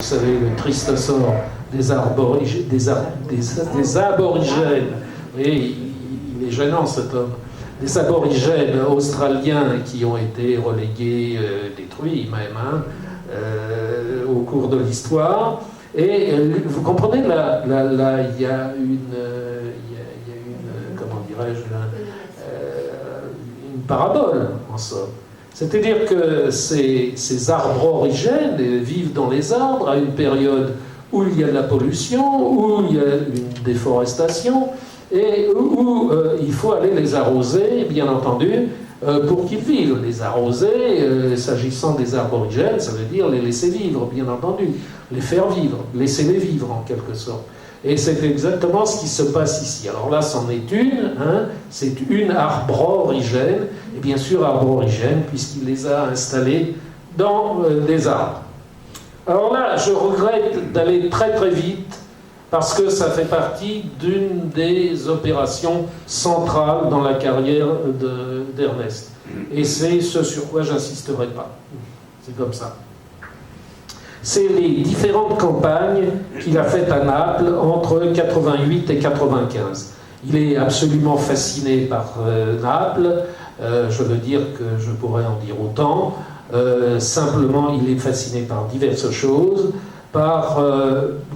savez, le triste sort des aborigènes. Et il est gênant cet homme. Des aborigènes australiens qui ont été relégués, détruits même, au cours de l'histoire. Et vous comprenez, là, il y a une comment dirais-je, une parabole, en somme. C'est-à-dire que ces arbres origènes vivent dans les arbres à une période où il y a de la pollution, où il y a une déforestation, et où il faut aller les arroser, bien entendu, pour qu'ils vivent. Les arroser, s'agissant des arbres origènes, ça veut dire les laisser vivre, bien entendu, les faire vivre, laisser-les vivre en quelque sorte. Et c'est exactement ce qui se passe ici. Alors là, c'en est une, c'est une arbre origène, et bien sûr arbre origène, puisqu'il les a installés dans des arbres. Alors là, je regrette d'aller très très vite, parce que ça fait partie d'une des opérations centrales dans la carrière d'Ernest. Et c'est ce sur quoi j'insisterai pas. C'est comme ça. C'est les différentes campagnes qu'il a faites à Naples entre 88 et 95. Il est absolument fasciné par Naples. Je veux dire que je pourrais en dire autant. Simplement, il est fasciné par diverses choses. Par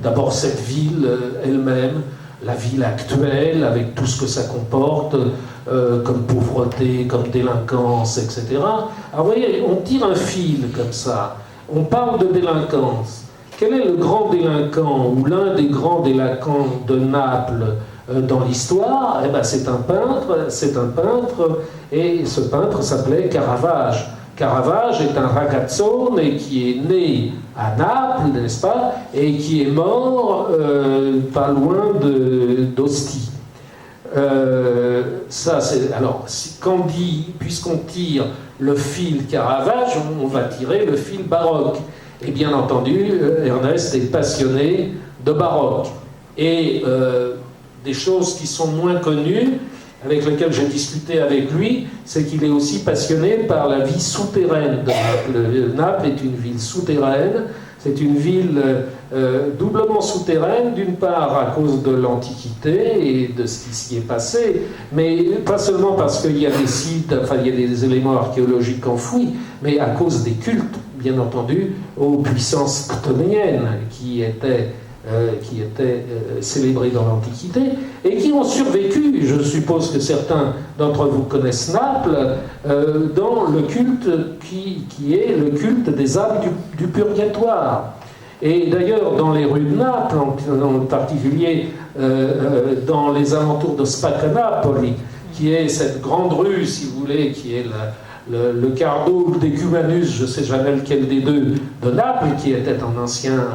d'abord cette ville elle-même, la ville actuelle, avec tout ce que ça comporte, comme pauvreté, comme délinquance, etc. Alors vous voyez, on tire un fil comme ça. On parle de délinquance. Quel est le grand délinquant ou l'un des grands délinquants de Naples dans l'histoire? Eh ben, c'est un peintre, et ce peintre s'appelait Caravage. Caravage est un ragazzone qui est né à Naples, n'est-ce pas, et qui est mort pas loin d'Ostie. Alors, puisqu'on tire le fil Caravage, on va tirer le fil baroque. Et bien entendu, Ernest est passionné de baroque. Et des choses qui sont moins connues, avec lesquelles j'ai discuté avec lui, c'est qu'il est aussi passionné par la vie souterraine de Naples. Naples est une ville souterraine. C'est une ville doublement souterraine, d'une part à cause de l'Antiquité et de ce qui s'y est passé, mais pas seulement parce qu'il y a des sites, enfin il y a des éléments archéologiques enfouis, mais à cause des cultes, bien entendu, aux puissances ptolémiennes qui étaient célébrées dans l'Antiquité et qui ont survécu, je suppose que certains d'entre vous connaissent Naples, dans le culte qui est le culte des âmes du purgatoire. Et d'ailleurs, dans les rues de Naples, en particulier dans les alentours de Spaccanapoli, qui est cette grande rue, si vous voulez, qui est le Cardo Decumanus, je ne sais jamais lequel des deux, de Naples, qui était un ancien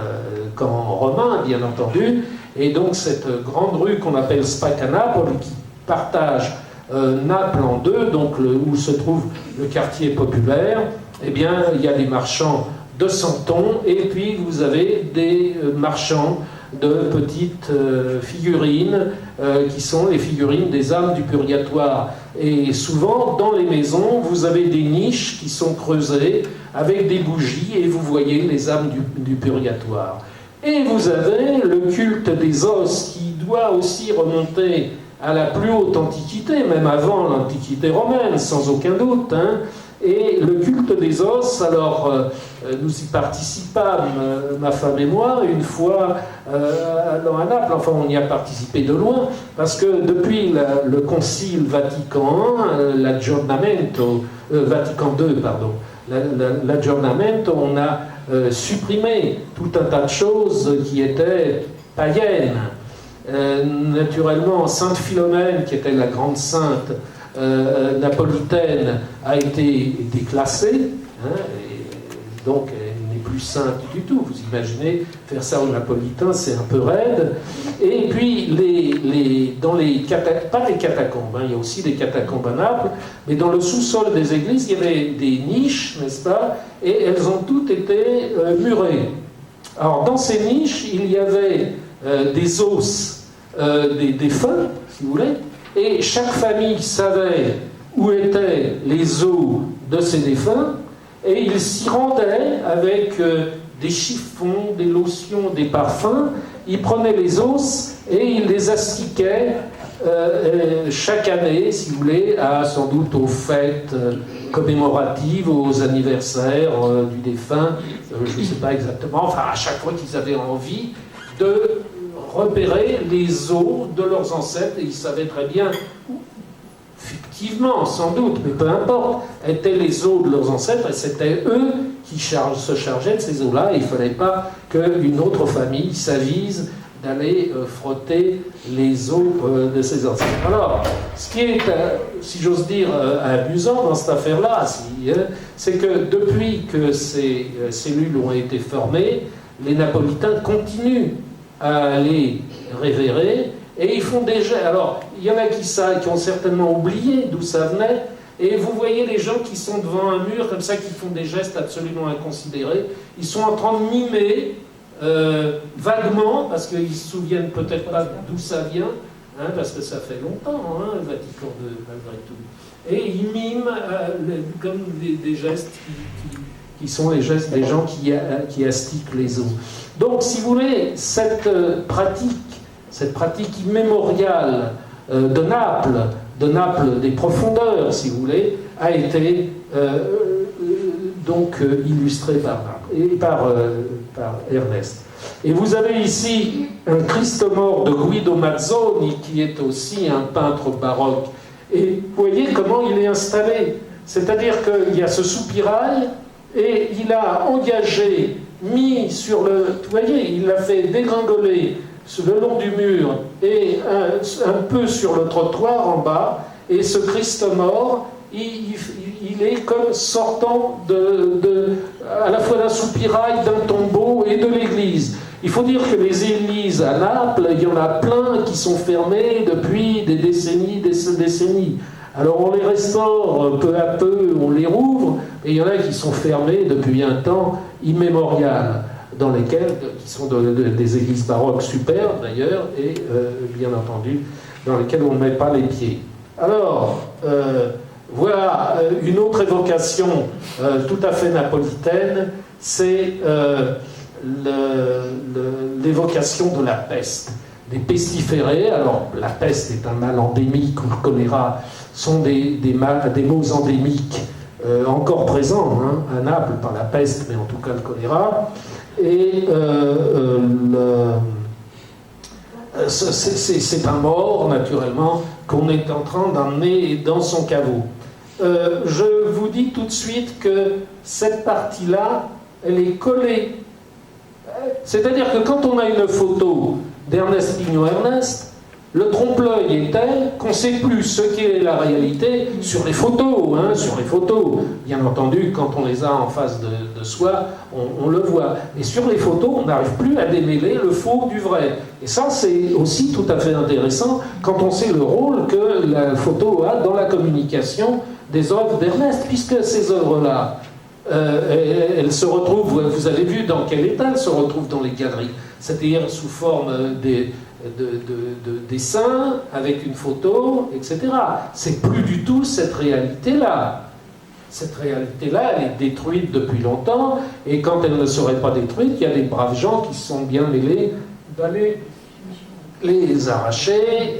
camp romain, bien entendu, et donc cette grande rue qu'on appelle Spaccanapoli, qui partage Naples en deux, donc où se trouve le quartier populaire, eh bien, il y a des marchands de santons, et puis vous avez des marchands de petites figurines, qui sont les figurines des âmes du purgatoire. Et souvent, dans les maisons, vous avez des niches qui sont creusées avec des bougies, et vous voyez les âmes du purgatoire. Et vous avez le culte des os, qui doit aussi remonter à la plus haute antiquité, même avant l'antiquité romaine, sans aucun doute, Et le culte des os, alors nous y participâmes, ma femme et moi, une fois à Naples, enfin on y a participé de loin, parce que depuis le Concile Vatican I, Vatican II, pardon, l'aggiornamento, on a supprimé tout un tas de choses qui étaient païennes. Naturellement, Sainte Philomène, qui était la grande sainte napolitaine, a été classée, et donc elle n'est plus sainte du tout. Vous imaginez, faire ça aux Napolitains, c'est un peu raide. Et puis, dans les pas les catacombes, il y a aussi des catacombes à Naples, mais dans le sous-sol des églises, il y avait des niches, n'est-ce pas, et elles ont toutes été murées. Alors, dans ces niches, il y avait des os des défunts, si vous voulez, et chaque famille savait où étaient les os de ces défunts, et ils s'y rendaient avec des chiffons, des lotions, des parfums. Il prenait les os et il les astiquait chaque année, si vous voulez, sans doute aux fêtes commémoratives, aux anniversaires du défunt, je ne sais pas exactement, enfin à chaque fois qu'ils avaient envie de repérer les os de leurs ancêtres, et ils savaient très bien, fictivement sans doute, mais peu importe, étaient les os de leurs ancêtres, et c'était eux qui se chargeaient de ces os-là, et il ne fallait pas qu'une autre famille s'avise d'aller frotter les os de ses ancêtres. Alors, ce qui est, si j'ose dire, amusant dans cette affaire-là, c'est que depuis que ces cellules ont été formées, les Napolitains continuent à les révérer, et ils font des gestes. Alors, il y en a qui ont certainement oublié d'où ça venait, et vous voyez les gens qui sont devant un mur, comme ça, qui font des gestes absolument inconsidérés. Ils sont en train de mimer, vaguement, parce qu'ils ne se souviennent peut-être pas d'où ça vient, hein, parce que ça fait longtemps, hein, le Vatican II, malgré tout. Et ils miment comme des gestes qui sont les gestes des gens qui astiquent les os. Donc, si vous voulez, cette pratique immémoriale de Naples, des profondeurs, si vous voulez, a été donc illustrée par Ernest. Et vous avez ici un Christ mort de Guido Mazzoni, qui est aussi un peintre baroque. Et vous voyez comment il est installé. C'est-à-dire qu'il y a ce soupirail, et il a engagé, mis sur le... Vous voyez, il l'a fait dégringoler le long du mur et un peu sur le trottoir en bas, et ce Christ mort, il est comme sortant à la fois d'un soupirail, d'un tombeau et de l'église. Il faut dire que les églises à Naples, il y en a plein qui sont fermées depuis des décennies. Alors on les restaure peu à peu, on les rouvre, et il y en a qui sont fermées depuis un temps immémorial, qui sont des églises baroques superbes d'ailleurs, et bien entendu, dans lesquelles on ne met pas les pieds. Alors, voilà une autre évocation tout à fait napolitaine, c'est l'évocation de la peste, des pestiférés. Alors, la peste est un mal endémique, ou le choléra sont des maux endémiques encore présents à Naples, par la peste, mais en tout cas le choléra. Et c'est un mort, naturellement, qu'on est en train d'emmener dans son caveau. Je vous dis tout de suite que cette partie-là, elle est collée. C'est-à-dire que quand on a une photo d'Ernest Pigno-Ernest, le trompe-l'œil est tel qu'on ne sait plus ce qu'est la réalité sur les photos. Sur les photos, bien entendu, quand on les a en face de soi, on le voit. Mais sur les photos, on n'arrive plus à démêler le faux du vrai. Et ça, c'est aussi tout à fait intéressant quand on sait le rôle que la photo a dans la communication des œuvres d'Ernest, puisque ces œuvres-là, elles se retrouvent, vous avez vu dans quel état elles se retrouvent dans les galeries, c'est-à-dire sous forme de dessins, avec une photo, etc. C'est plus du tout cette réalité-là. Cette réalité-là, elle est détruite depuis longtemps, et quand elle ne serait pas détruite, il y a des braves gens qui se sont bien mêlés d'aller les arracher,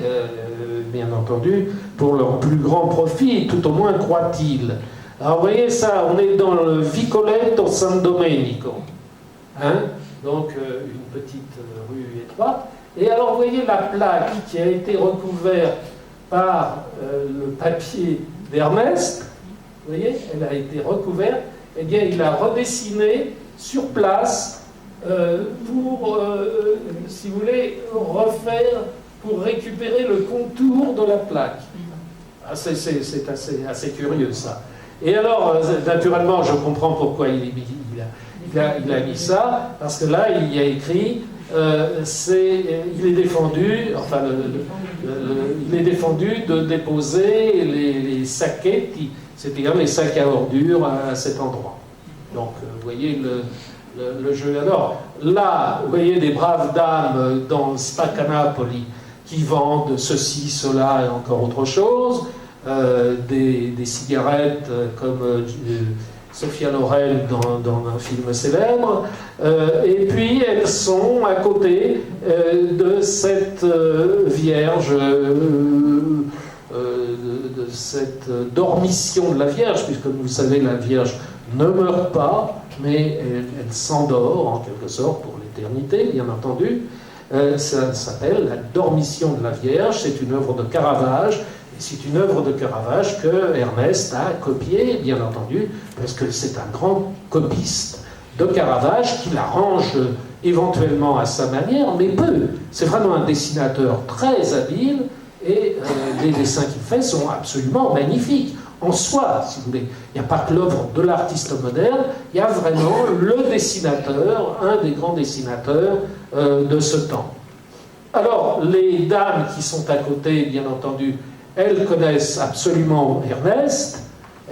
bien entendu, pour leur plus grand profit, tout au moins croit-il. Alors vous voyez ça, on est dans le Vicoletto San Domenico, donc une petite rue étroite. Et alors vous voyez la plaque qui a été recouverte par le papier d'Ernest, vous voyez, elle a été recouverte, eh bien il a redessiné sur place pour, si vous voulez, refaire, pour récupérer le contour de la plaque. Ah, c'est assez curieux ça. Et alors, naturellement, je comprends pourquoi il a mis ça, parce que là, il y a écrit, il est défendu, enfin, il est défendu de déposer les sacchetti, c'est-à-dire les sacs à ordures à cet endroit. Donc, vous voyez le jeu. Alors, là, vous voyez des braves dames dans Spaccanapoli qui vendent ceci, cela et encore autre chose. Des cigarettes comme Sophia Loren dans un film célèbre, et puis elles sont à côté de cette Vierge, de cette dormition de la Vierge, puisque comme vous le savez, la Vierge ne meurt pas, mais elle s'endort en quelque sorte pour l'éternité, bien entendu. Ça s'appelle la dormition de la Vierge, c'est une œuvre de Caravage. C'est une œuvre de Caravage que Ernest a copiée, bien entendu, parce que c'est un grand copiste de Caravage qui l'arrange éventuellement à sa manière, mais peu. C'est vraiment un dessinateur très habile et les dessins qu'il fait sont absolument magnifiques. En soi, si vous voulez, il n'y a pas que l'œuvre de l'artiste moderne, il y a vraiment le dessinateur, un des grands dessinateurs de ce temps. Alors, les dames qui sont à côté, bien entendu, elles connaissent absolument Ernest,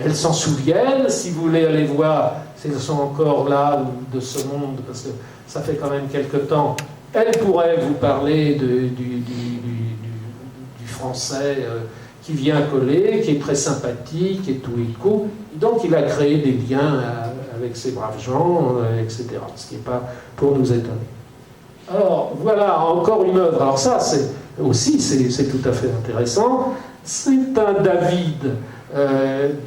elles s'en souviennent. Si vous voulez aller voir, si elles sont encore là de ce monde, parce que ça fait quand même quelque temps, elles pourraient vous parler du français qui vient coller, qui est très sympathique et tout et tout. Donc il a créé des liens avec ces braves gens, etc. Ce qui n'est pas pour nous étonner. Alors voilà encore une œuvre. Alors ça, c'est tout à fait intéressant. C'est un David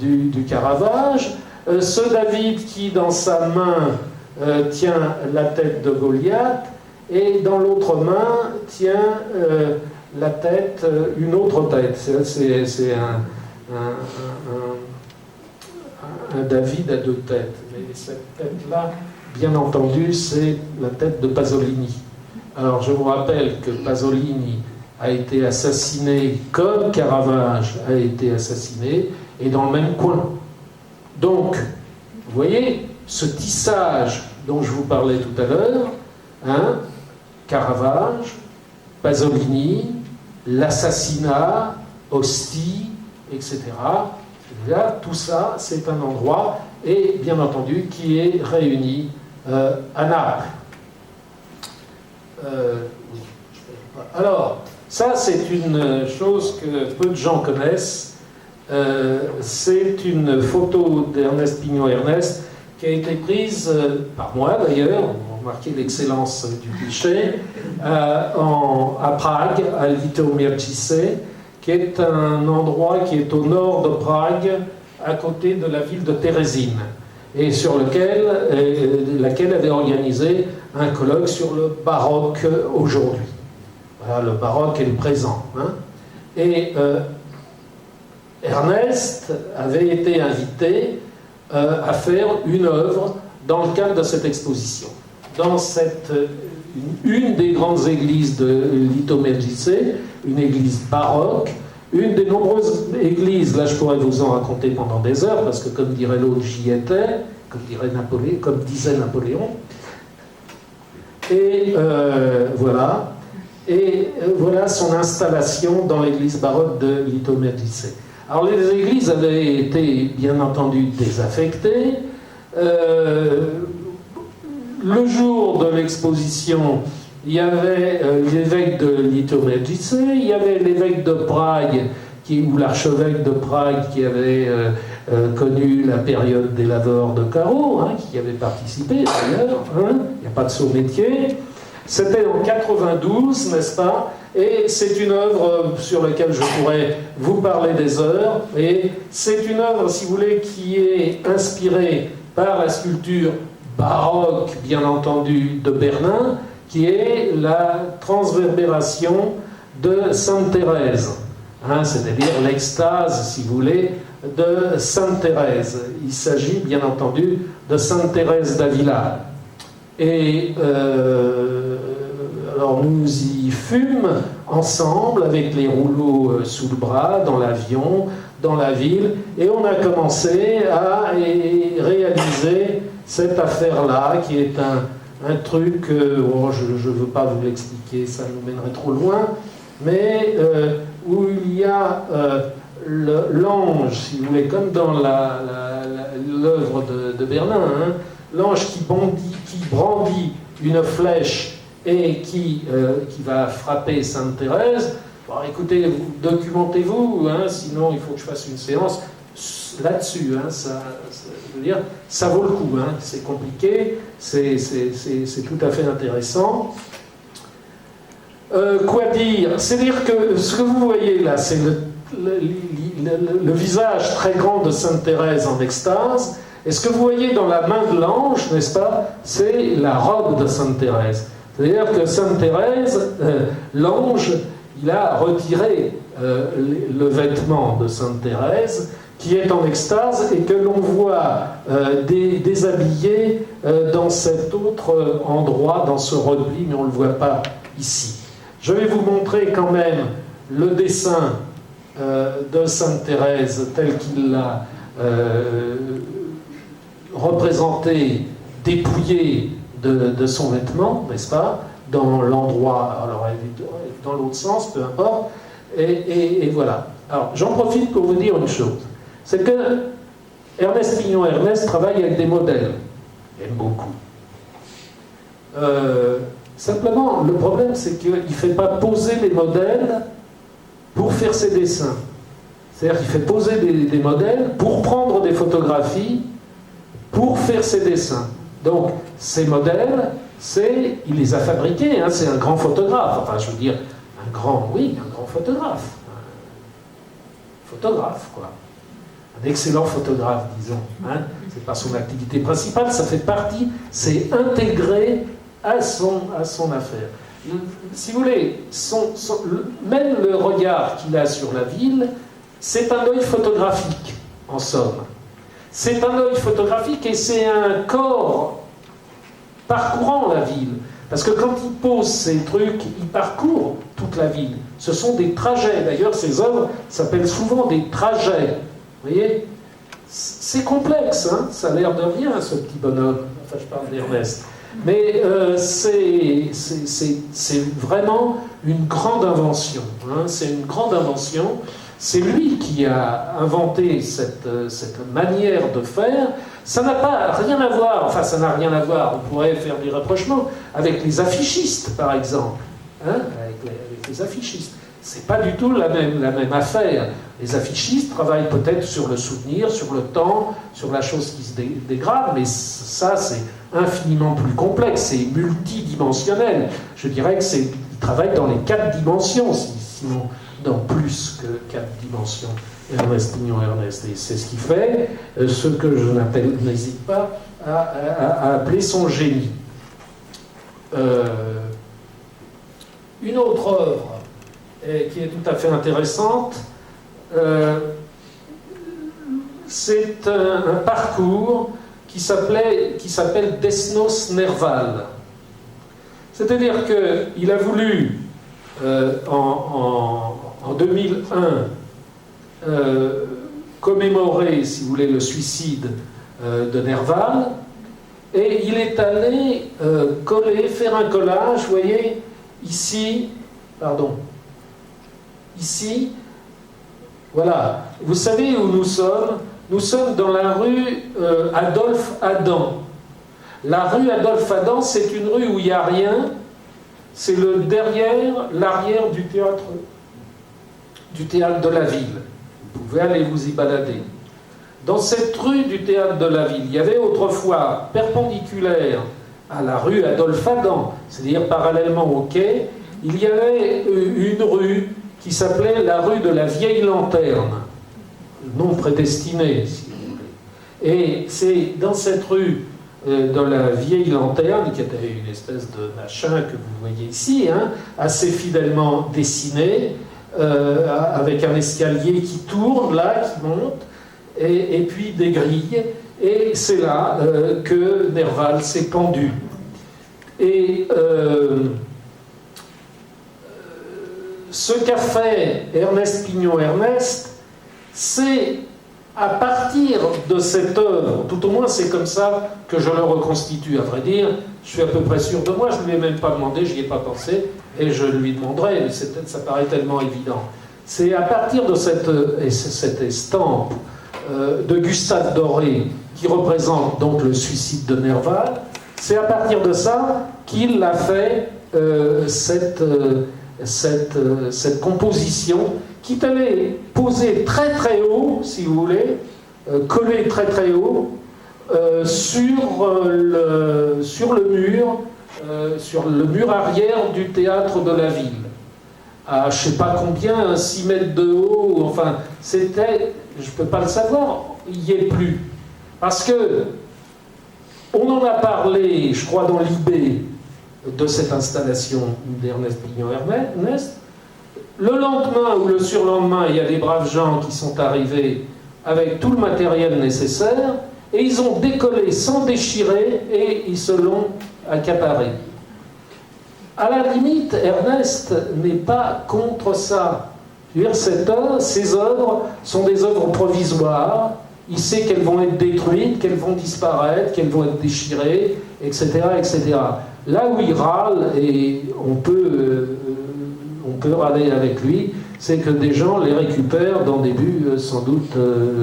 du Caravage. Ce David qui, dans sa main, tient la tête de Goliath, et dans l'autre main, tient la tête, une autre tête. C'est un David à deux têtes. Mais cette tête-là, bien entendu, c'est la tête de Pasolini. Alors, je vous rappelle que Pasolini a été assassiné comme Caravage a été assassiné, et dans le même coin. Donc, vous voyez, ce tissage dont je vous parlais tout à l'heure, hein, Caravage, Pasolini, l'assassinat, Ostie, etc. Là, tout ça, c'est un endroit, et bien entendu, qui est réuni à Naples. Alors, ça, c'est une chose que peu de gens connaissent. C'est une photo d'Ernest Pignon-Ernest qui a été prise par moi, d'ailleurs, on remarquez l'excellence du cliché, à Prague, à Litoměřice, qui est un endroit qui est au nord de Prague, à côté de la ville de Terezín, et sur laquelle avait organisé un colloque sur le baroque aujourd'hui. Voilà, le baroque et le présent. Hein. Et Ernest avait été invité à faire une œuvre dans le cadre de cette exposition. Dans une des grandes églises de Litoměřice, une église baroque, une des nombreuses églises, là je pourrais vous en raconter pendant des heures, parce que comme dirait l'autre, j'y étais, comme disait Napoléon. Et voilà. Et voilà son installation dans l'église baroque de Litoměřice. Alors les églises avaient été bien entendu désaffectées. Le jour de l'exposition, il y avait l'évêque de Litoměřice, il y avait l'évêque de Prague, ou l'archevêque de Prague qui avait connu la période des laveurs de carreaux, hein, qui avait participé d'ailleurs, hein, il n'y a pas de saut métier. C'était en 92, n'est-ce pas? Et c'est une œuvre sur laquelle je pourrais vous parler des heures. Et c'est une œuvre, si vous voulez, qui est inspirée par la sculpture baroque, bien entendu, de Bernin, qui est la transverbération de Sainte Thérèse. Hein, c'est-à-dire l'extase, si vous voulez, de Sainte Thérèse. Il s'agit, bien entendu, de Sainte Thérèse d'Avila. Et alors nous y fûmes ensemble avec les rouleaux sous le bras, dans l'avion, dans la ville, et on a commencé à réaliser cette affaire-là, qui est un truc, je ne veux pas vous l'expliquer, ça nous mènerait trop loin, mais où il y a l'ange, si vous voulez, comme dans l'œuvre de Bernin, hein, l'ange qui brandit une flèche et qui va frapper Sainte Thérèse. Bon, écoutez, documentez-vous, hein, sinon il faut que je fasse une séance là-dessus. Hein, je veux dire, ça vaut le coup. Hein, c'est compliqué, c'est tout à fait intéressant. Quoi dire? C'est-à-dire que ce que vous voyez là, c'est le visage très grand de Sainte Thérèse en extase, et ce que vous voyez dans la main de l'ange, n'est-ce pas, c'est la robe de Sainte Thérèse. C'est-à-dire que Sainte Thérèse, l'ange, il a retiré le vêtement de Sainte Thérèse, qui est en extase, et que l'on voit déshabillé dans cet autre endroit, dans ce repli, mais on ne le voit pas ici. Je vais vous montrer quand même le dessin de Sainte Thérèse tel qu'il l'a représenté, dépouillé de son vêtement, n'est-ce pas, dans l'endroit, alors dans l'autre sens, peu importe, et voilà. Alors, j'en profite pour vous dire une chose, c'est que Ernest Pignon-Ernest travaille avec des modèles, il aime beaucoup. Simplement, le problème, c'est qu'il ne fait pas poser les modèles pour faire ses dessins. C'est-à-dire qu'il fait poser des modèles pour prendre des photographies, pour faire ses dessins. Donc, ces modèles, il les a fabriqués, hein, c'est un grand photographe. Enfin, je veux dire, un grand photographe. Photographe, quoi. Un excellent photographe, disons. Hein. C'est pas son activité principale, ça fait partie, c'est intégré à son affaire. Si vous voulez, même le regard qu'il a sur la ville, c'est un œil photographique, en somme. C'est un œil photographique et c'est un corps parcourant la ville. Parce que quand il pose ces trucs, il parcourt toute la ville. Ce sont des trajets. D'ailleurs, ces œuvres s'appellent souvent des trajets. Vous voyez? C'est complexe, hein, ça a l'air de rien, ce petit bonhomme. Enfin, je parle d'Ernest. Mais c'est vraiment une grande invention. Hein, c'est une grande invention. C'est lui qui a inventé cette manière de faire. Ça n'a pas rien à voir, enfin ça n'a rien à voir, on pourrait faire des rapprochements, avec les affichistes par exemple. Hein, avec les affichistes. C'est pas du tout la même affaire. Les affichistes travaillent peut-être sur le souvenir, sur le temps, sur la chose qui se dégrade, mais ça c'est infiniment plus complexe, c'est multidimensionnel. Je dirais que ils travaillent dans les 4 dimensions, sinon dans plus que 4 dimensions. Ernest Pignon-Ernest, et c'est ce qui fait ce que je n'hésite pas à appeler son génie. Une autre œuvre qui est tout à fait intéressante, c'est un parcours qui s'appelle Desnos Nerval. C'est-à-dire qu'il a voulu, en 2001, commémorer, si vous voulez, le suicide de Nerval, et il est allé faire un collage, vous voyez, ici, voilà, vous savez où nous sommes? Nous sommes dans la rue Adolphe Adam. La rue Adolphe Adam, c'est une rue où il n'y a rien, c'est l'arrière du théâtre de la ville. Vous pouvez aller vous y balader. Dans cette rue du théâtre de la ville, il y avait autrefois, perpendiculaire à la rue Adolphe Adam, c'est-à-dire parallèlement au quai, il y avait une rue qui s'appelait la rue de la Vieille Lanterne, nom prédestiné, si vous voulez. Et c'est dans cette rue de la Vieille Lanterne, qui était une espèce de machin que vous voyez ici, hein, assez fidèlement dessiné, avec un escalier qui tourne, là, qui monte, et puis des grilles, et c'est là que Nerval s'est pendu. Et ce qu'a fait Ernest Pignon-Ernest, c'est à partir de cette œuvre, tout au moins c'est comme ça que je le reconstitue, à vrai dire, je suis à peu près sûr de moi, je ne lui ai même pas demandé, je n'y ai pas pensé, et je lui demanderai, mais ça paraît tellement évident. C'est à partir de cette estampe de Gustave Doré, qui représente donc le suicide de Nerval, c'est à partir de ça qu'il a fait cette composition qui est allé poser très très haut, si vous voulez, collé très très haut, sur le mur arrière du théâtre de la ville. À je ne sais pas combien, 6 mètres de haut, enfin, c'était, je ne peux pas le savoir, il n'y est plus. Parce que, on en a parlé, je crois, dans l'IB de cette installation d'Ernest Pignon-Ernest. Le lendemain ou le surlendemain, il y a des braves gens qui sont arrivés avec tout le matériel nécessaire, et ils ont décollé sans déchirer, et ils se l'ont accaparé. À la limite, Ernest n'est pas contre ça. Je veux dire, ces œuvres sont des œuvres provisoires. Il sait qu'elles vont être détruites, qu'elles vont disparaître, qu'elles vont être déchirées, etc., etc. Là où il râle, et on peut râler avec lui, c'est que des gens les récupèrent dans des buts sans doute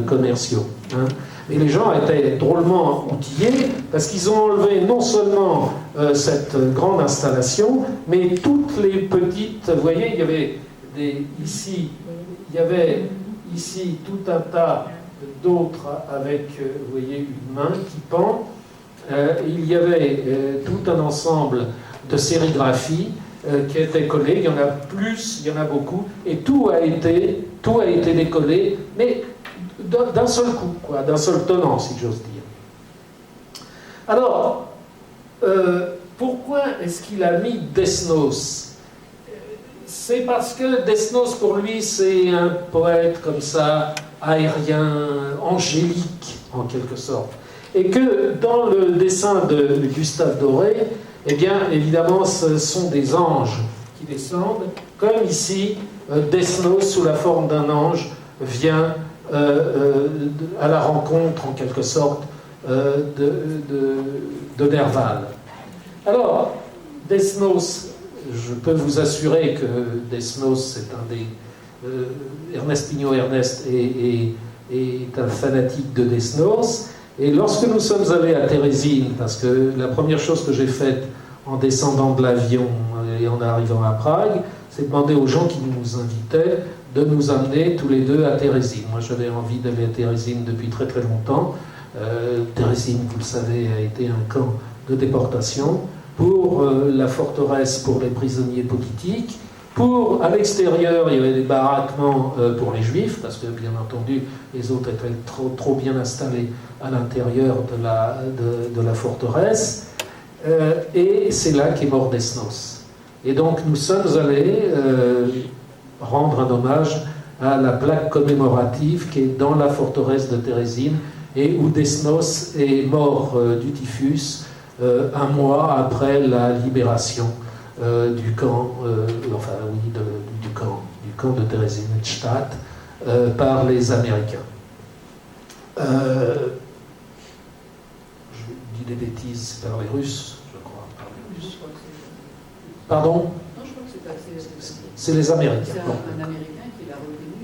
commerciaux. Hein. Et les gens étaient drôlement outillés parce qu'ils ont enlevé non seulement cette grande installation, mais toutes les petites. Vous voyez, il y avait ici tout un tas d'autres avec, vous voyez, une main qui pend. Il y avait tout un ensemble de sérigraphies qui étaient collées. Il y en a plus, il y en a beaucoup, et tout a été décollé, mais d'un seul coup, quoi, d'un seul tenant, si j'ose dire. Alors, pourquoi est-ce qu'il a mis Desnos? C'est parce que Desnos, pour lui, c'est un poète comme ça, aérien, angélique, en quelque sorte. Et que dans le dessin de Gustave Doré, eh bien, évidemment, ce sont des anges qui descendent, comme ici, Desnos, sous la forme d'un ange, vient à la rencontre, en quelque sorte, de Nerval. Alors, Desnos, je peux vous assurer que Desnos, c'est un des... Ernest Pignon-Ernest est un fanatique de Desnos. Et lorsque nous sommes allés à Térésine, parce que la première chose que j'ai faite en descendant de l'avion et en arrivant à Prague, c'est demander aux gens qui nous invitaient de nous amener tous les deux à Térésine. Moi, j'avais envie d'aller à Térésine depuis très très longtemps. Térésine, vous le savez, a été un camp de déportation pour la forteresse pour les prisonniers politiques. À l'extérieur, il y avait des baraquements pour les juifs, parce que, bien entendu, les autres étaient trop bien installés à l'intérieur de la forteresse. Et c'est là qu'est mort Desnos. Et donc, nous sommes allés rendre un hommage à la plaque commémorative qui est dans la forteresse de Térésine, et où Desnos est mort du typhus un mois après la libération du camp, du camp de Theresienstadt par les Américains. Je dis des bêtises, c'est par les Russes, je crois. Par les Russes. Pardon ? Non, je crois que c'est les Américains. C'est un Américain qui l'a retenu.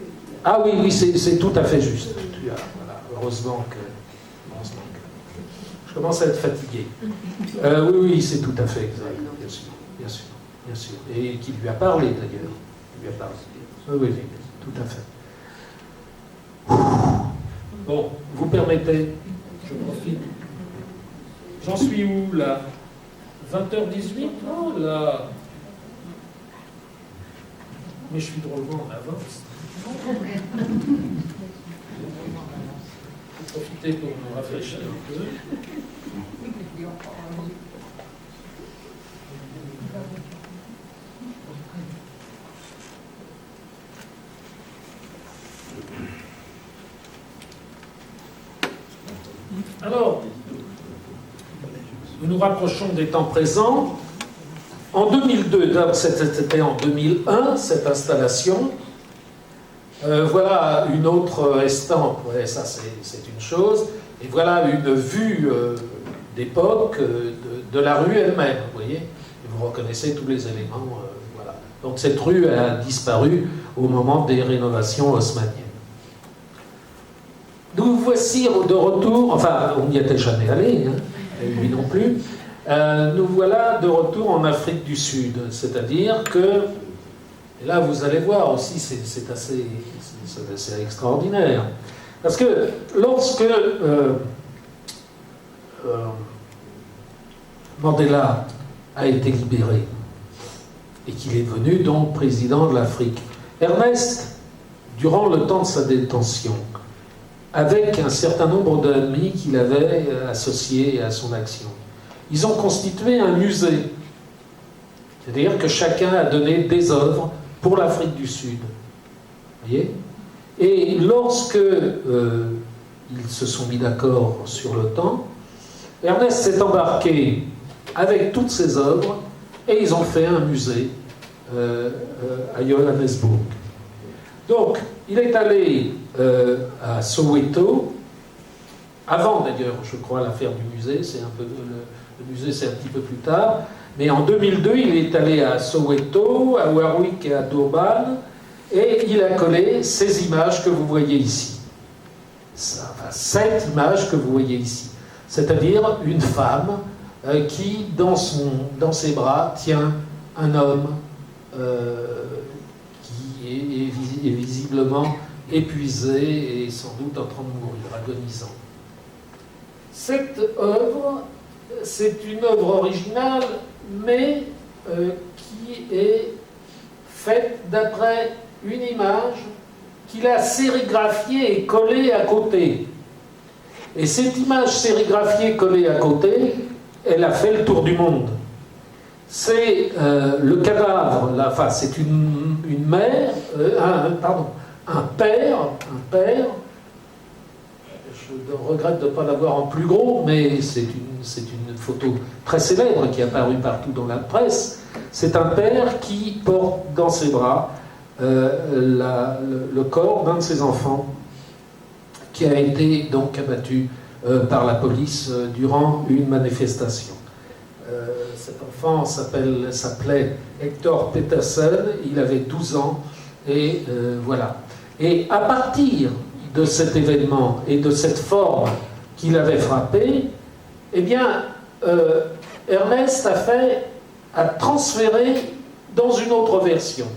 Ah oui, c'est tout à fait juste. Voilà, heureusement que je commence à être fatigué. Oui, c'est tout à fait exact, bien sûr. Et qui lui a parlé d'ailleurs. Oui, tout à fait. Bon, vous permettez, je profite. J'en suis où là? 20h18? Oh là! Mais je suis drôlement en avance. Je vais profiter pour me rafraîchir un peu. Alors, nous nous rapprochons des temps présents. En 2002, c'était en 2001, cette installation. Voilà une autre estampe, ouais, ça c'est une chose. Et voilà une vue d'époque de la rue elle-même, vous voyez. Et vous reconnaissez tous les éléments. Voilà. Donc cette rue a disparu au moment des rénovations haussmanniennes. Nous voici de retour, enfin on n'y était jamais allé, hein, lui non plus. Nous voilà de retour en Afrique du Sud, c'est-à-dire que Et là, vous allez voir aussi, c'est assez extraordinaire. Parce que lorsque Mandela a été libéré et qu'il est devenu donc président de l'Afrique, Ernest, durant le temps de sa détention, avec un certain nombre d'amis qu'il avait associés à son action, ils ont constitué un musée. C'est-à-dire que chacun a donné des œuvres pour l'Afrique du Sud. Vous voyez ? Et lorsque ils se sont mis d'accord sur le temps, Ernest s'est embarqué avec toutes ses œuvres et ils ont fait un musée à Johannesburg. Donc, il est allé à Soweto, avant d'ailleurs, je crois, l'affaire du musée, le musée c'est un petit peu plus tard, mais en 2002, il est allé à Soweto, à Warwick et à Durban, et il a collé ces images que vous voyez ici. Enfin, cette image que vous voyez ici. C'est-à-dire une femme qui, dans ses bras, tient un homme qui est visiblement épuisé et sans doute en train de mourir, agonisant. Cette œuvre, c'est une œuvre originale, mais qui est faite d'après une image qu'il a sérigraphiée et collée à côté. Et cette image sérigraphiée collée à côté, elle a fait le tour du monde. C'est le cadavre, enfin c'est une mère, un père, je regrette de ne pas l'avoir en plus gros, mais c'est une photo très célèbre qui est apparue partout dans la presse. C'est un père qui porte dans ses bras le corps d'un de ses enfants qui a été donc abattu par la police durant une manifestation. Cet enfant s'appelait Hector Peterson, il avait 12 ans, et voilà. Et à partir de cet événement et de cette forme qu'il avait frappé, eh bien, Ernest a transféré dans une autre version.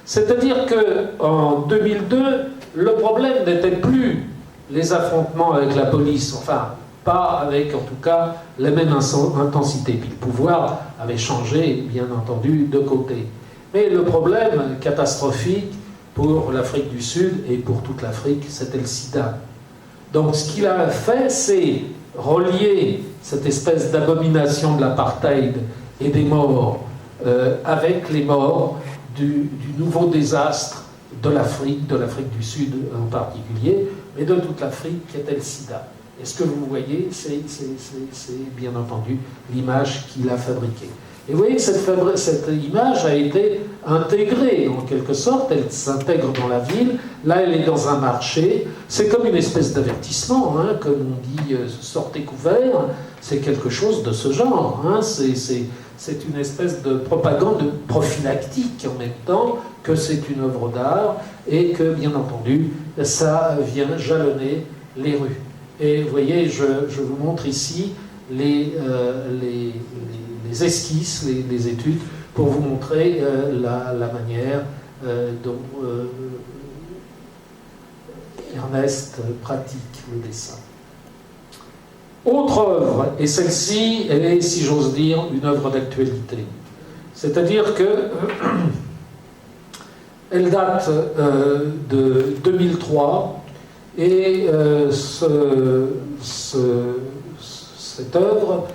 C'est-à-dire qu'en 2002, le problème n'était plus les affrontements avec la police, enfin, pas avec, en tout cas, la même intensité. Puis le pouvoir avait changé, bien entendu, de côté. Mais le problème catastrophique pour l'Afrique du Sud et pour toute l'Afrique, c'était le sida. Donc ce qu'il a fait, c'est relier cette espèce d'abomination de l'apartheid et des morts avec les morts du nouveau désastre de l'Afrique du Sud en particulier, mais de toute l'Afrique qui était le sida. Et ce que vous voyez, c'est bien entendu l'image qu'il a fabriquée. Et vous voyez que cette image a été intégrée, en quelque sorte, elle s'intègre dans la ville, là elle est dans un marché, c'est comme une espèce d'avertissement, hein, comme on dit « sortez couverts », c'est quelque chose de ce genre, hein, c'est une espèce de propagande prophylactique en même temps que c'est une œuvre d'art et que, bien entendu, ça vient jalonner les rues. Et vous voyez, je vous montre ici les esquisses, les études, pour vous montrer la manière dont Ernest pratique le dessin. Autre œuvre, et celle-ci, elle est, si j'ose dire, une œuvre d'actualité. C'est-à-dire que elle date de 2003, et cette œuvre,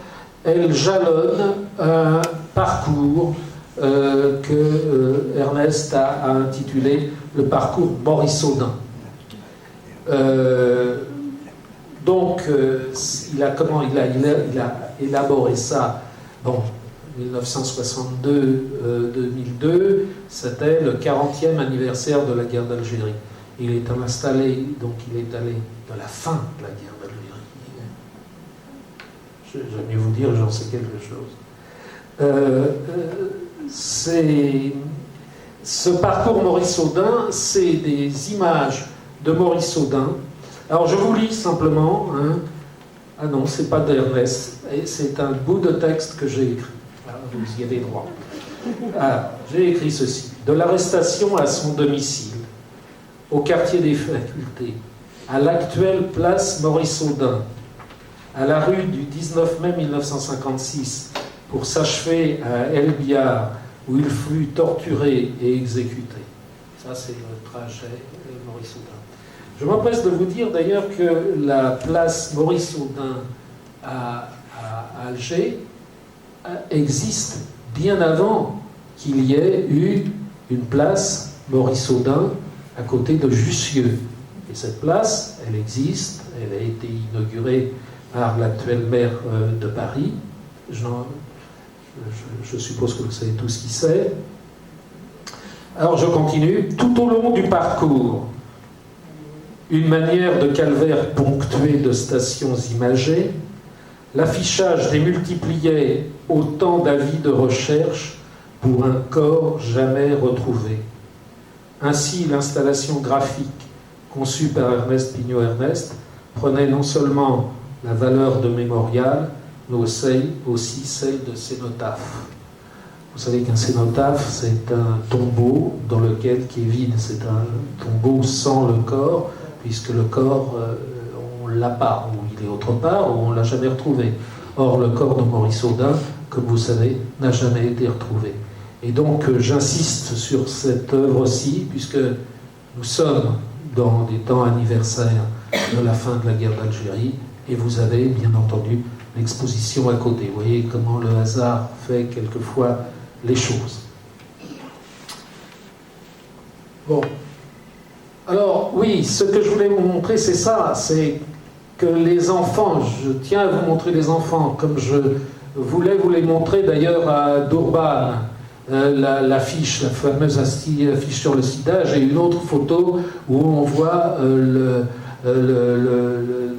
elle jalonne un parcours que Ernest a intitulé le parcours Maurice Audin. Donc, il a élaboré ça, bon, 1962-2002, c'était le 40e anniversaire de la guerre d'Algérie. Il est installé, donc il est allé de la fin de la guerre d'Algérie. Je vais mieux vous dire, j'en sais quelque chose. Ce parcours Maurice Audin, c'est des images de Maurice Audin. Alors je vous lis simplement, hein. Ah non, c'est pas d'Ernest, c'est un bout de texte que j'ai écrit. Voilà, vous y avez droit. Ah, j'ai écrit ceci. De l'arrestation à son domicile, au quartier des Facultés, à l'actuelle place Maurice-Audin, à la rue du 19 mai 1956, pour s'achever à El Biar, où il fut torturé et exécuté. Ça, c'est le trajet Maurice-Audin. Je m'empresse de vous dire d'ailleurs que la place Maurice-Audin à Alger existe bien avant qu'il y ait eu une place Maurice-Audin à côté de Jussieu. Et cette place, elle existe, elle a été inaugurée par l'actuel maire de Paris. Je suppose que vous savez tout ce qui c'est. Alors je continue. Tout au long du parcours, une manière de calvaire ponctuée de stations imagées, l'affichage démultipliait autant d'avis de recherche pour un corps jamais retrouvé. Ainsi, l'installation graphique conçue par Ernest Pignot-Ernest prenait non seulement la valeur de mémorial, mais aussi celle de cénotaphe. Vous savez qu'un cénotaphe, c'est un tombeau dans lequel, qui est vide, c'est un tombeau sans le corps, puisque le corps, on ne l'a pas, ou il est autre part, ou on ne l'a jamais retrouvé. Or, le corps de Maurice Audin, comme vous savez, n'a jamais été retrouvé. Et donc, j'insiste sur cette œuvre-ci, puisque nous sommes dans des temps anniversaires de la fin de la guerre d'Algérie, et vous avez, bien entendu, l'exposition à côté. Vous voyez comment le hasard fait quelquefois les choses. Bon. Alors, oui, ce que je voulais vous montrer, c'est ça, c'est que les enfants, je tiens à vous montrer les enfants, comme je voulais vous les montrer d'ailleurs à Durban, l'affiche, la fameuse affiche sur le sida. J'ai une autre photo où on voit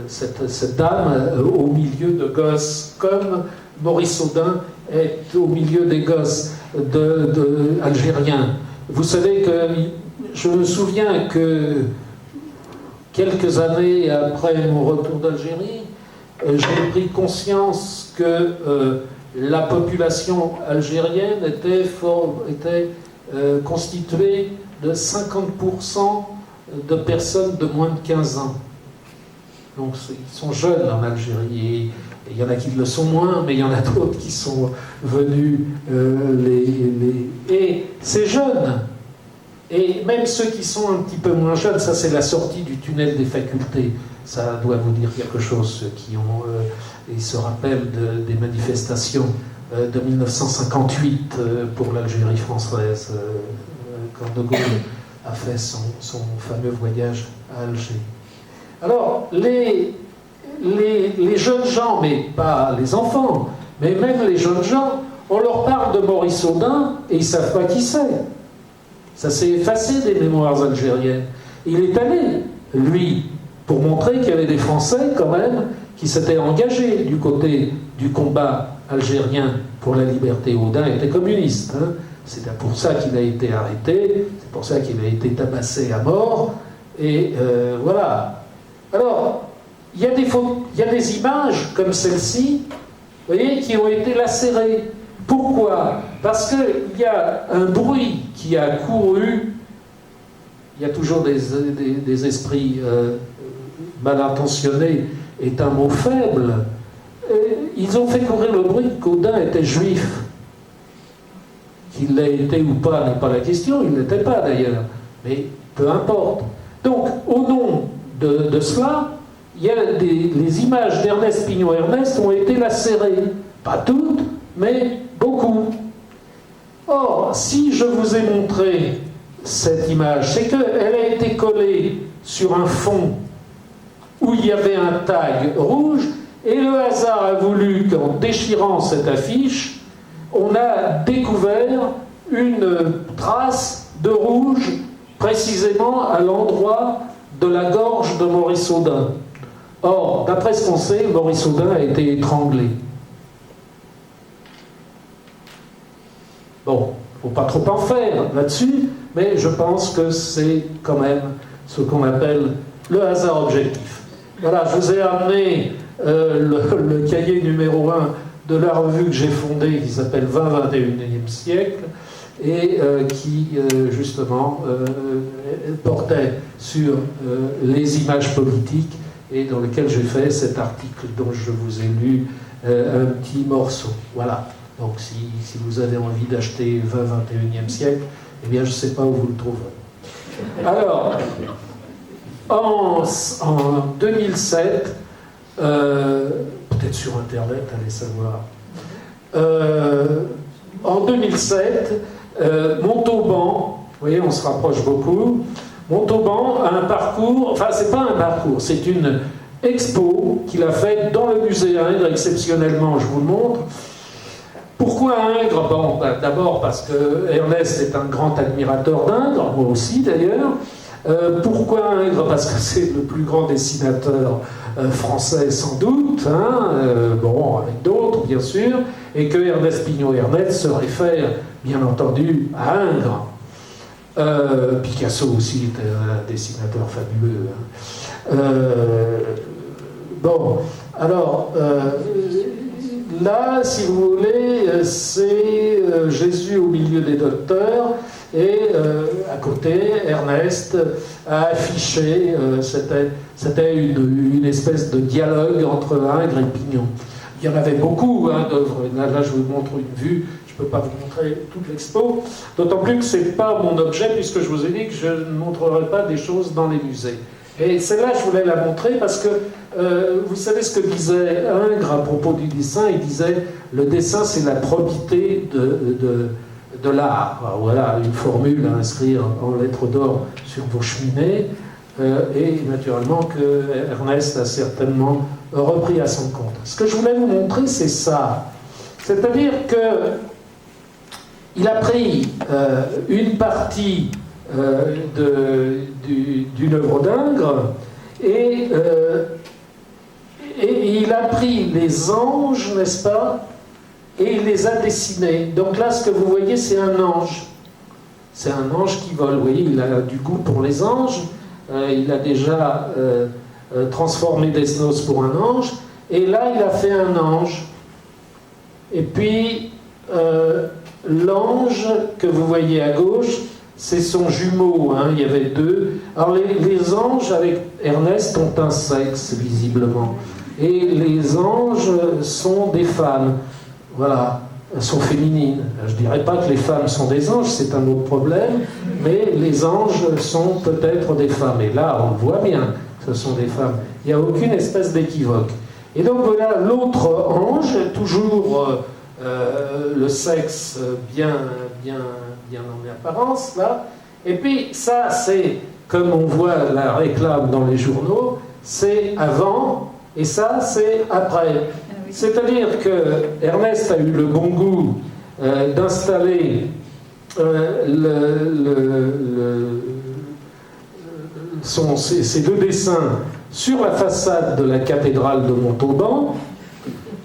cette dame au milieu de gosses, comme Maurice Audin est au milieu des gosses algériens. Vous savez que je me souviens que quelques années après mon retour d'Algérie, j'ai pris conscience que la population algérienne était constituée de 50% de personnes de moins de 15 ans. Donc ils sont jeunes en Algérie. Et il y en a qui le sont moins, mais il y en a d'autres qui sont venus Et ces jeunes, et même ceux qui sont un petit peu moins jeunes, ça c'est la sortie du tunnel des facultés. Ça doit vous dire quelque chose, ceux qui ils se rappellent des manifestations de 1958 pour l'Algérie française, quand De Gaulle a fait son fameux voyage à Alger. Alors, les jeunes gens, mais pas les enfants, mais même les jeunes gens, on leur parle de Maurice Audin et ils ne savent pas qui c'est. Ça s'est effacé des mémoires algériennes. Il est allé, lui, pour montrer qu'il y avait des Français, quand même, qui s'étaient engagés du côté du combat algérien pour la liberté. Audin était communiste. Hein. C'est pour ça qu'il a été arrêté, c'est pour ça qu'il a été tabassé à mort. Et voilà. Alors, il y a des images comme celle-ci, vous voyez, qui ont été lacérées. Pourquoi? Parce qu'il y a un bruit qui a couru. Il y a toujours des esprits mal intentionnés, est un mot faible. Ils ont fait courir le bruit qu'Audin était juif. Qu'il l'ait été ou pas n'est pas la question, il ne l'était pas d'ailleurs. Mais peu importe. Donc, au nom de cela, il y a les images d'Ernest Pignot-Ernest ont été lacérées. Pas toutes, mais beaucoup. Or, si je vous ai montré cette image, c'est qu'elle a été collée sur un fond où il y avait un tag rouge, et le hasard a voulu qu'en déchirant cette affiche, on a découvert une trace de rouge précisément à l'endroit de la gorge de Maurice Audin. Or, d'après ce qu'on sait, Maurice Audin a été étranglé. Bon, il ne faut pas trop en faire là-dessus, mais je pense que c'est quand même ce qu'on appelle le hasard objectif. Voilà, je vous ai amené le cahier numéro 1 de la revue que j'ai fondée qui s'appelle 20-21e siècle et qui justement portait sur les images politiques et dans lequel j'ai fait cet article dont je vous ai lu un petit morceau. Voilà. Donc si vous avez envie d'acheter 20-21e siècle, eh bien je ne sais pas où vous le trouverez. Alors, en 2007, peut-être sur Internet, allez savoir. En 2007, Montauban, vous voyez, on se rapproche beaucoup. Montauban a un parcours, enfin, c'est pas un parcours, c'est une expo qu'il a faite dans le musée à Ingres, exceptionnellement, je vous le montre. Pourquoi Ingres? Bon, d'abord parce que Ernest est un grand admirateur d'Ingres, moi aussi d'ailleurs. Pourquoi Ingres? Parce que c'est le plus grand dessinateur français sans doute, hein, bon, avec d'autres bien sûr, et que Ernest Pignon-Ernest se réfère bien entendu à Ingres. Picasso aussi était un dessinateur fabuleux. Hein. Bon, alors, là, si vous voulez, c'est Jésus au milieu des docteurs, et à côté, Ernest a affiché, c'était une espèce de dialogue entre Ingres et Pignon. Il y en avait beaucoup hein, d'œuvres. Là, je vous montre une vue. Je ne peux pas vous montrer toute l'expo, d'autant plus que ce n'est pas mon objet, puisque je vous ai dit que je ne montrerai pas des choses dans les musées. Et celle-là, je voulais la montrer parce que vous savez ce que disait Ingres à propos du dessin. Il disait le dessin, c'est la probité de l'art. Alors, voilà une formule à inscrire en lettres d'or sur vos cheminées, et naturellement que Ernest a certainement repris à son compte. Ce que je voulais vous montrer, c'est ça. C'est-à-dire que il a pris une partie d'une œuvre d'Ingres et il a pris les anges, n'est-ce pas, et il les a dessinés. Donc là, ce que vous voyez, c'est un ange. C'est un ange qui vole. Vous voyez, il a du goût pour les anges. Il a déjà transformé Desnos pour un ange. Et là, il a fait un ange. Et puis, l'ange que vous voyez à gauche, c'est son jumeau, hein, il y avait deux. Alors les anges avec Ernest ont un sexe, visiblement. Et les anges sont des femmes. Voilà, elles sont féminines. Je ne dirais pas que les femmes sont des anges, c'est un autre problème, mais les anges sont peut-être des femmes. Et là, on le voit bien, ce sont des femmes. Il n'y a aucune espèce d'équivoque. Et donc voilà l'autre ange, toujours le sexe bien en apparence, là. Et puis ça, c'est, comme on voit la réclame dans les journaux, c'est avant, et ça, c'est après. C'est-à-dire que Ernest a eu le bon goût d'installer ces deux dessins sur la façade de la cathédrale de Montauban.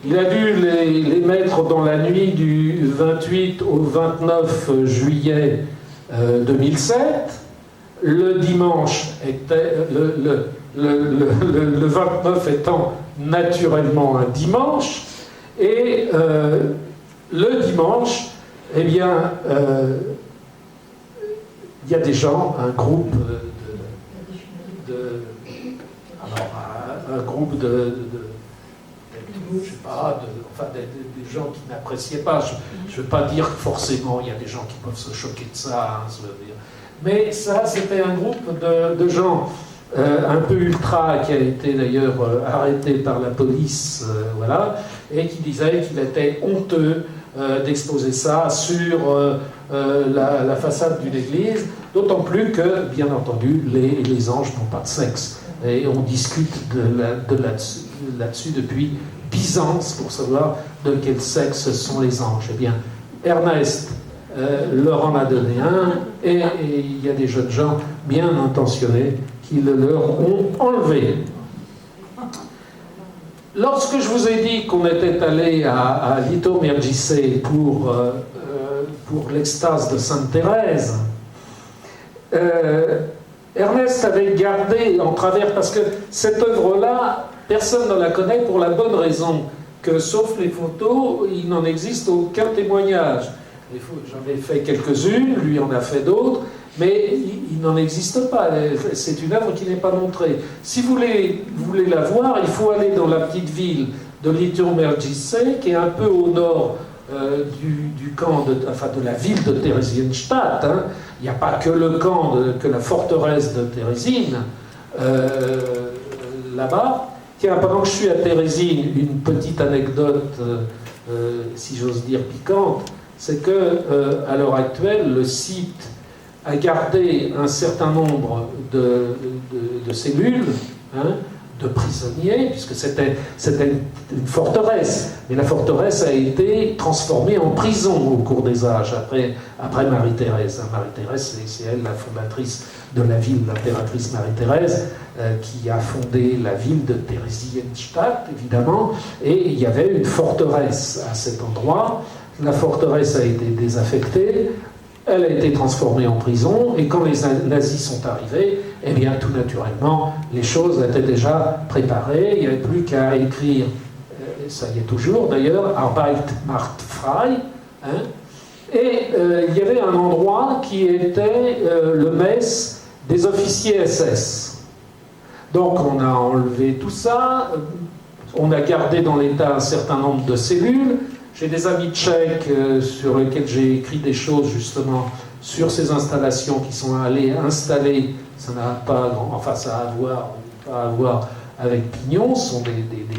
Il a dû les mettre dans la nuit du 28 au 29 juillet 2007. Le dimanche était le 29 étant naturellement un dimanche, et le dimanche, eh bien, il y a des gens, un groupe je sais pas, des gens qui n'appréciaient pas. Je ne veux pas dire que forcément il y a des gens qui peuvent se choquer de ça, hein, ça veut dire. Mais ça, c'était un groupe de gens un peu ultra, qui a été d'ailleurs arrêté par la police, voilà, et qui disait qu'il était honteux d'exposer ça sur la façade d'une église, d'autant plus que, bien entendu, les anges n'ont pas de sexe. Et on discute là-dessus depuis Byzance pour savoir de quel sexe sont les anges. Eh bien, Ernest leur en a donné un, et il y a des jeunes gens bien intentionnés qui le leur ont enlevé. Lorsque je vous ai dit qu'on était allé à Lito Mergisse pour l'extase de Sainte Thérèse, Ernest avait gardé en travers, parce que cette œuvre-là, personne ne la connaît pour la bonne raison que sauf les photos, il n'en existe aucun témoignage. J'en ai fait quelques-unes, lui en a fait d'autres, mais il n'en existe pas. C'est une œuvre qui n'est pas montrée. Si vous voulez la voir, il faut aller dans la petite ville de Liturmergice, qui est un peu au nord du camp, de la ville de Theresienstadt. Hein. Il n'y a pas que le camp, que la forteresse de Térésine, là-bas. Tiens, pendant que je suis à Térésine, une petite anecdote, si j'ose dire piquante, c'est que à l'heure actuelle, le site a gardé un certain nombre de cellules, hein, de prisonniers, puisque c'était une forteresse. Mais la forteresse a été transformée en prison au cours des âges, après Marie-Thérèse. Marie-Thérèse, c'est elle la fondatrice de la ville, l'impératrice Marie-Thérèse, qui a fondé la ville de Theresienstadt, évidemment, et il y avait une forteresse à cet endroit. La forteresse a été désaffectée, elle a été transformée en prison, et quand les nazis sont arrivés, eh bien, tout naturellement, les choses étaient déjà préparées, il n'y avait plus qu'à écrire, ça y est toujours d'ailleurs, Arbeit macht frei, hein, et il y avait un endroit qui était le mess des officiers SS. Donc on a enlevé tout ça, on a gardé dans l'état un certain nombre de cellules. J'ai des amis tchèques sur lesquels j'ai écrit des choses justement sur ces installations qui sont allés installer, ça n'a pas, enfin ça a à voir avec Pignon, ce sont des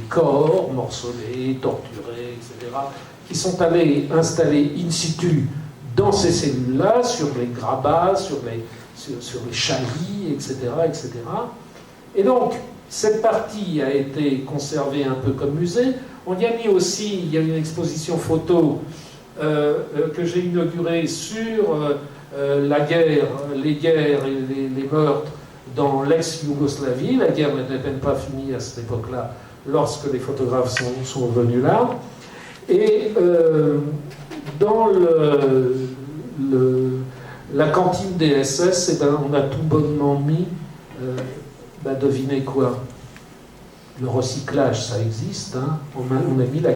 corps morcelés, torturés, etc., qui sont allés installer in situ dans ces cellules-là, sur les grabats, sur les chaillis, etc., etc. Et donc, cette partie a été conservée un peu comme musée. On y a mis aussi, il y a une exposition photo que j'ai inaugurée sur la guerre, les guerres et les meurtres dans l'ex-Yougoslavie. La guerre n'était même pas finie à cette époque-là, lorsque les photographes sont venus là. Et dans la cantine des SS, eh ben, on a tout bonnement mis, devinez quoi? Le recyclage, ça existe, hein. On a mis la